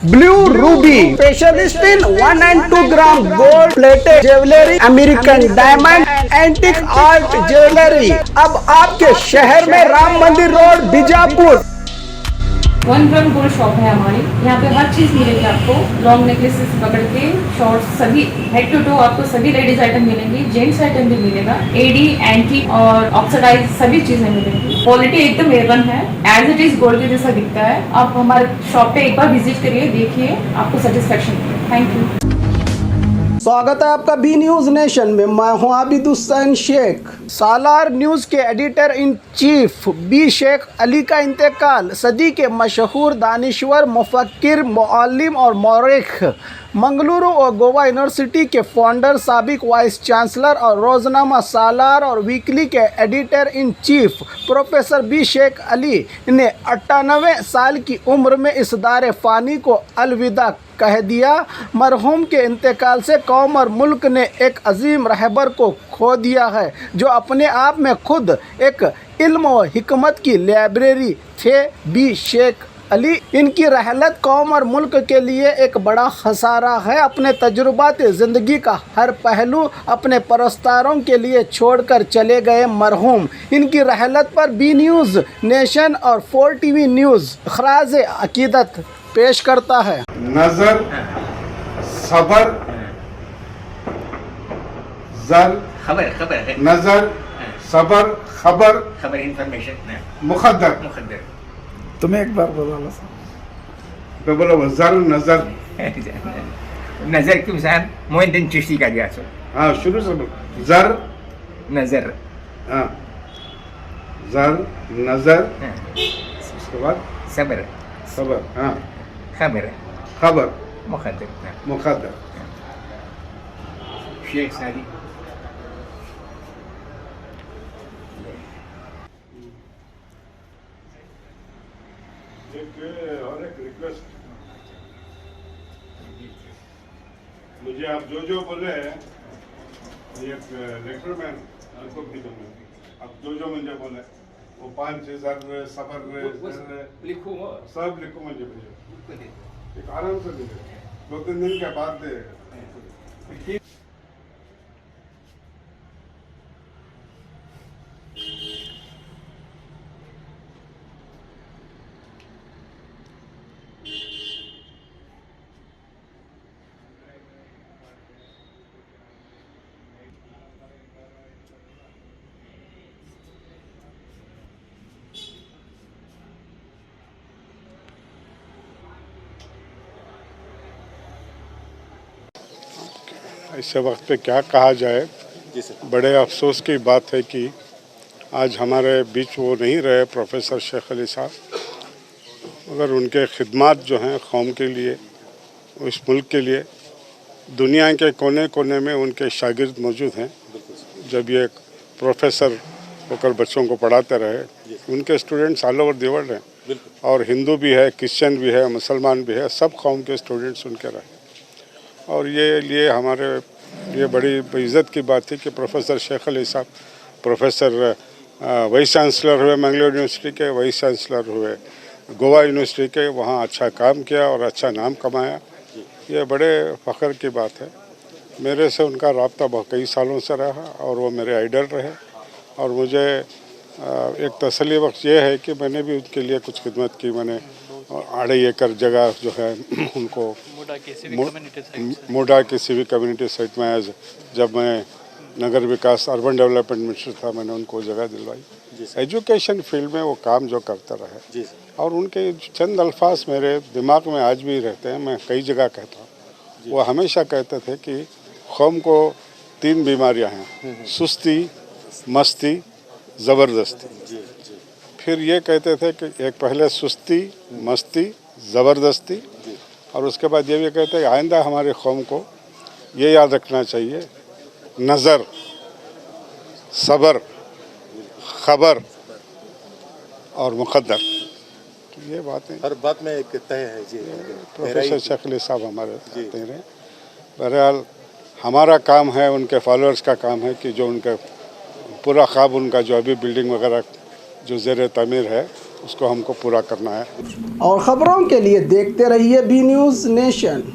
Blue Ruby, specialist in 1 and 2 gram gold plated jewelry, American diamond, antique art jewelry। अब आपके शहर में राम मंदिर road Bijapur. 1 gram gold shop है हमारी। यहाँ पे हर चीज़ मिलेगी आपको, लॉन्ग नेकलेसेस पकड़ के शॉर्ट्स, सभी हेड टू टो आपको सभी लेडीज आइटम मिलेंगी, जेंट्स आइटम भी मिलेगा, एडी एंटी और ऑक्सीडाइज सभी चीजें मिलेंगी। क्वालिटी एकदम A1 है, एज इट इज गोल्ड के जैसा दिखता है। आप हमारे शॉप पे एक बार विजिट करिए, देखिए, आपको सेटिस्फेक्शन मिलेगा। Thank you. स्वागत है आपका बी न्यूज नेशन में। मैं हूं आबिद हुसैन शेख। सालार न्यूज के editor in chief B Shaikh Ali का इंतकाल। सदी के मशहूर दानिश्वर, मुफक्किर, मुअल्लिम और मौरिख, मंगलुरु और गोवा यूनिवर्सिटी के फाउंडर, साबिक वाइस चांसलर और रोजनामा सालार और वीकली के editor in chief professor B Shaikh Ali ने 98 साल की उम्र में इस दारे फ़ानी को अलविदा कह दिया। मरहूम के इंतकाल से कौम और मुल्क ने एक अजीम रहबर को खो दिया है, जो अपने आप में खुद एक इल्म व हिकमत की लाइब्रेरी थे। बी शेख अली, इनकी रहलत कौम और मुल्क के लिए एक बड़ा खसारा है। अपने तजुर्बात ज़िंदगी का हर पहलू अपने परस्तारों के लिए छोड़कर चले गए मरहूम। इनकी रहलत पर बी न्यूज़ नेशन और 4 TV न्यूज़ खराज अकीदत पेश करता है। नजर, सबर, जर, खबर खबर है, नजर, सबर, खबर, खबर इंफॉर्मेशन, मुकद्दर। तुम्हें एक बार बोला तो बोलो जर, नजर। नजर की मिसाल मोइनुद्दीन चिश्ती का दिया सो। हाँ, शुरू से बोलो। जर, नजर, हाँ, जर, नजर, हाँ, उसके बाद सबर, सबर, हाँ, खबर, खबर, मुकद्दर, मुकद्दर। शेख सादी। और एक रिक्वेस्ट, मुझे आप जो जो बोले ये लेटर में उनको भी दूंगा। आप जो जो मुझे बोले वो 5 जर, सबर, लिखो सब लिखो मुझे भेजो। एक आराम से भेजो, 2-3 दिन के बाद दे। ऐसे वक्त पे क्या कहा जाए। बड़े अफसोस की बात है कि आज हमारे बीच वो नहीं रहे प्रोफेसर शेख अली साहब, मगर उनके खिदमात जो हैं कौम के लिए, इस मुल्क के लिए, दुनिया के कोने कोने में उनके शागिर्द मौजूद हैं। जब ये प्रोफेसर होकर बच्चों को पढ़ाते रहे, उनके students all over the world हैं, और हिंदू भी है, क्रिश्चियन भी है, मुसलमान भी है, सब कौम के स्टूडेंट्स उनके रहे। और ये लिए हमारे लिए बड़ी इज़्ज़त की बात थी कि प्रोफेसर शेख अली साहब प्रोफेसर वाइस चांसलर हुए, मंगलुरु यूनिवर्सिटी के वाइस चांसलर हुए, गोवा यूनिवर्सिटी के, वहाँ अच्छा काम किया और अच्छा नाम कमाया। ये बड़े फ़ख्र की बात है। मेरे से उनका रब्ता कई सालों से रहा और वो मेरे आइडल रहे। और मुझे एक तसल्ली बख्श ये है कि मैंने भी उनके लिए कुछ खिदमत की। मैंने 2.5 एकड़ जगह जो है उनको मोडा की सिविक कम्युनिटी साइट में, जब मैं नगर विकास अर्बन डेवलपमेंट मिनिस्टर था, मैंने उनको जगह दिलवाई। एजुकेशन फील्ड में वो काम जो करते रहे, और उनके चंद अल्फाज मेरे दिमाग में आज भी रहते हैं। मैं कई जगह कहता हूँ, वो हमेशा कहते थे कि कौम को 3 बीमारियाँ हैं, सुस्ती, मस्ती, ज़बरदस्ती। फिर ये कहते थे कि एक पहले सुस्ती, मस्ती, ज़बरदस्ती, और उसके बाद ये भी कहते हैं आइंदा हमारे कौम को ये याद रखना चाहिए, नज़र, सबर, खबर और मुकद्दर। तो ये बातें हर बात में एक तय है जी। प्रोफेसर शेख अली साहब हमारे कहते रहे। बहरहाल हमारा काम है, उनके फॉलोअर्स का काम है कि जो उनका पूरा ख्वाब, उनका जो अभी बिल्डिंग वगैरह जो ज़ेर तामीर है, उसको हमको पूरा करना है। और ख़बरों के लिए देखते रहिए बी न्यूज़ नेशन।